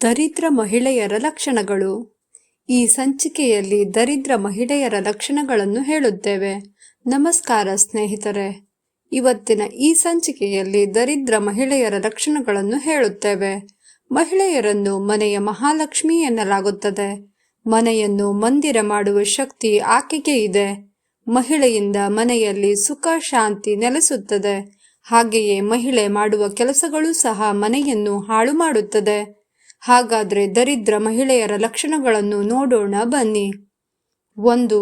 ದರಿದ್ರ ಮಹಿಳೆಯರ ಲಕ್ಷಣಗಳು. ಈ ಸಂಚಿಕೆಯಲ್ಲಿ ದರಿದ್ರ ಮಹಿಳೆಯರ ಲಕ್ಷಣಗಳನ್ನು ಹೇಳುತ್ತೇವೆ. ನಮಸ್ಕಾರ ಸ್ನೇಹಿತರೆ, ಇವತ್ತಿನ ಈ ಸಂಚಿಕೆಯಲ್ಲಿ ದರಿದ್ರ ಮಹಿಳೆಯರ ಲಕ್ಷಣಗಳನ್ನು ಹೇಳುತ್ತೇವೆ. ಮಹಿಳೆಯರನ್ನು ಮನೆಯ ಮಹಾಲಕ್ಷ್ಮಿ ಎನ್ನಲಾಗುತ್ತದೆ. ಮನೆಯನ್ನು ಮಂದಿರ ಮಾಡುವ ಶಕ್ತಿ ಆಕೆಗೆ ಇದೆ. ಮಹಿಳೆಯಿಂದ ಮನೆಯಲ್ಲಿ ಸುಖ ಶಾಂತಿ ನೆಲೆಸುತ್ತದೆ. ಹಾಗೆಯೇ ಮಹಿಳೆ ಮಾಡುವ ಕೆಲಸಗಳು ಸಹ ಮನೆಯನ್ನು ಹಾಳು ಮಾಡುತ್ತದೆ. ಹಾಗಾದ್ರೆ ದರಿದ್ರ ಮಹಿಳೆಯರ ಲಕ್ಷಣಗಳನ್ನು ನೋಡೋಣ ಬನ್ನಿ. 1.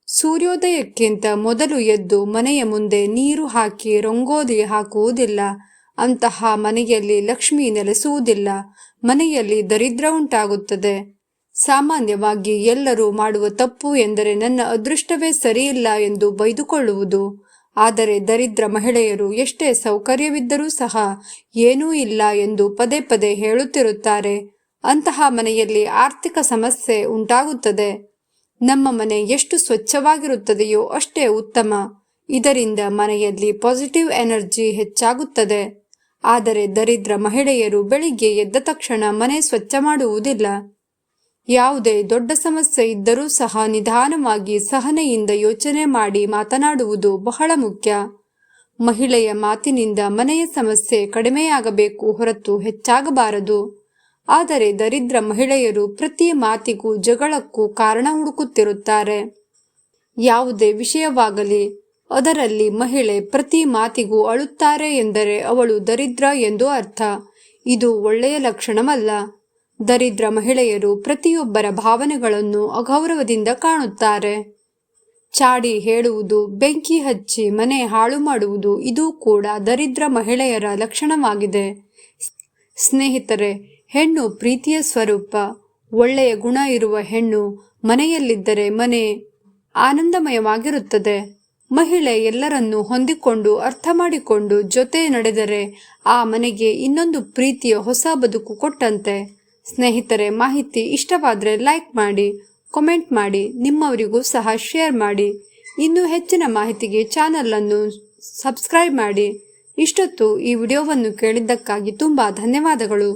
ಸೂರ್ಯೋದಯಕ್ಕಿಂತ ಮೊದಲು ಎದ್ದು ಮನೆಯ ಮುಂದೆ ನೀರು ಹಾಕಿ ರಂಗೋಲಿ ಹಾಕುವುದಿಲ್ಲ. ಅಂತಹ ಮನೆಯಲ್ಲಿ ಲಕ್ಷ್ಮಿ ನೆಲೆಸುವುದಿಲ್ಲ. ಮನೆಯಲ್ಲಿ ದರಿದ್ರ ಉಂಟಾಗುತ್ತದೆ. ಸಾಮಾನ್ಯವಾಗಿ ಎಲ್ಲರೂ ಮಾಡುವ ತಪ್ಪು ಎಂದರೆ ನನ್ನ ಅದೃಷ್ಟವೇ ಸರಿಯಿಲ್ಲ ಎಂದು ಬೈದುಕೊಳ್ಳುವುದು. ಆದರೆ ದರಿದ್ರ ಮಹಿಳೆಯರು ಎಷ್ಟೇ ಸೌಕರ್ಯವಿದ್ದರೂ ಸಹ ಏನೂ ಇಲ್ಲ ಎಂದು ಪದೇ ಪದೇ ಹೇಳುತ್ತಿರುತ್ತಾರೆ. ಅಂತಹ ಮನೆಯಲ್ಲಿ ಆರ್ಥಿಕ ಸಮಸ್ಯೆ ಉಂಟಾಗುತ್ತದೆ. ನಮ್ಮ ಮನೆ ಎಷ್ಟು ಸ್ವಚ್ಛವಾಗಿರುತ್ತದೆಯೋ ಅಷ್ಟೇ ಉತ್ತಮ. ಇದರಿಂದ ಮನೆಯಲ್ಲಿ ಪಾಸಿಟಿವ್ ಎನರ್ಜಿ ಹೆಚ್ಚಾಗುತ್ತದೆ. ಆದರೆ ದರಿದ್ರ ಮಹಿಳೆಯರು ಬೆಳಿಗ್ಗೆ ಎದ್ದ ತಕ್ಷಣ ಮನೆ ಸ್ವಚ್ಛ ಮಾಡುವುದಿಲ್ಲ. ಯಾವುದೇ ದೊಡ್ಡ ಸಮಸ್ಯೆ ಇದ್ದರೂ ಸಹ ನಿಧಾನವಾಗಿ ಸಹನೆಯಿಂದ ಯೋಚನೆ ಮಾಡಿ ಮಾತನಾಡುವುದು ಬಹಳ ಮುಖ್ಯ. ಮಹಿಳೆಯ ಮಾತಿನಿಂದ ಮನೆಯ ಸಮಸ್ಯೆ ಕಡಿಮೆಯಾಗಬೇಕು ಹೊರತು ಹೆಚ್ಚಾಗಬಾರದು. ಆದರೆ ದರಿದ್ರ ಮಹಿಳೆಯರು ಪ್ರತಿ ಮಾತಿಗೂ ಜಗಳಕ್ಕೂ ಕಾರಣ ಹುಡುಕುತ್ತಿರುತ್ತಾರೆ. ಯಾವುದೇ ವಿಷಯವಾಗಲಿ ಅದರಲ್ಲಿ ಮಹಿಳೆ ಪ್ರತಿ ಮಾತಿಗೂ ಅಳುತ್ತಾರೆ ಎಂದರೆ ಅವಳು ದರಿದ್ರ ಎಂದು ಅರ್ಥ. ಇದು ಒಳ್ಳೆಯ ಲಕ್ಷಣವಲ್ಲ. ದರಿದ್ರ ಮಹಿಳೆಯರು ಪ್ರತಿಯೊಬ್ಬರ ಭಾವನೆಗಳನ್ನು ಅಗೌರವದಿಂದ ಕಾಣುತ್ತಾರೆ. ಚಾಡಿ ಹೇಳುವುದು, ಬೆಂಕಿ ಹಚ್ಚಿ ಮನೆ ಹಾಳು ಮಾಡುವುದು ಇದು ಕೂಡ ದರಿದ್ರ ಮಹಿಳೆಯರ ಲಕ್ಷಣವಾಗಿದೆ. ಸ್ನೇಹಿತರೆ, ಹೆಣ್ಣು ಪ್ರೀತಿಯ ಸ್ವರೂಪ. ಒಳ್ಳೆಯ ಗುಣ ಇರುವ ಹೆಣ್ಣು ಮನೆಯಲ್ಲಿದ್ದರೆ ಮನೆ ಆನಂದಮಯವಾಗಿರುತ್ತದೆ. ಮಹಿಳೆ ಎಲ್ಲರನ್ನೂ ಹೊಂದಿಕೊಂಡು ಅರ್ಥ ಮಾಡಿಕೊಂಡು ಜೊತೆ ನಡೆದರೆ ಆ ಮನೆಗೆ ಇನ್ನೊಂದು ಪ್ರೀತಿಯ ಹೊಸ ಬದುಕು ಕೊಟ್ಟಂತೆ. ಸ್ನೇಹಿತರೆ, ಮಾಹಿತಿ ಇಷ್ಟವಾದರೆ ಲೈಕ್ ಮಾಡಿ, ಕಾಮೆಂಟ್ ಮಾಡಿ, ನಿಮ್ಮವರಿಗೂ ಸಹ ಶೇರ್ ಮಾಡಿ. ಇನ್ನೂ ಹೆಚ್ಚಿನ ಮಾಹಿತಿಗೆ ಚಾನಲನ್ನು ಸಬ್ಸ್ಕ್ರೈಬ್ ಮಾಡಿ. ಇಷ್ಟೊತ್ತು ಈ ವಿಡಿಯೋವನ್ನು ಕೇಳಿದ್ದಕ್ಕಾಗಿ ತುಂಬ ಧನ್ಯವಾದಗಳು.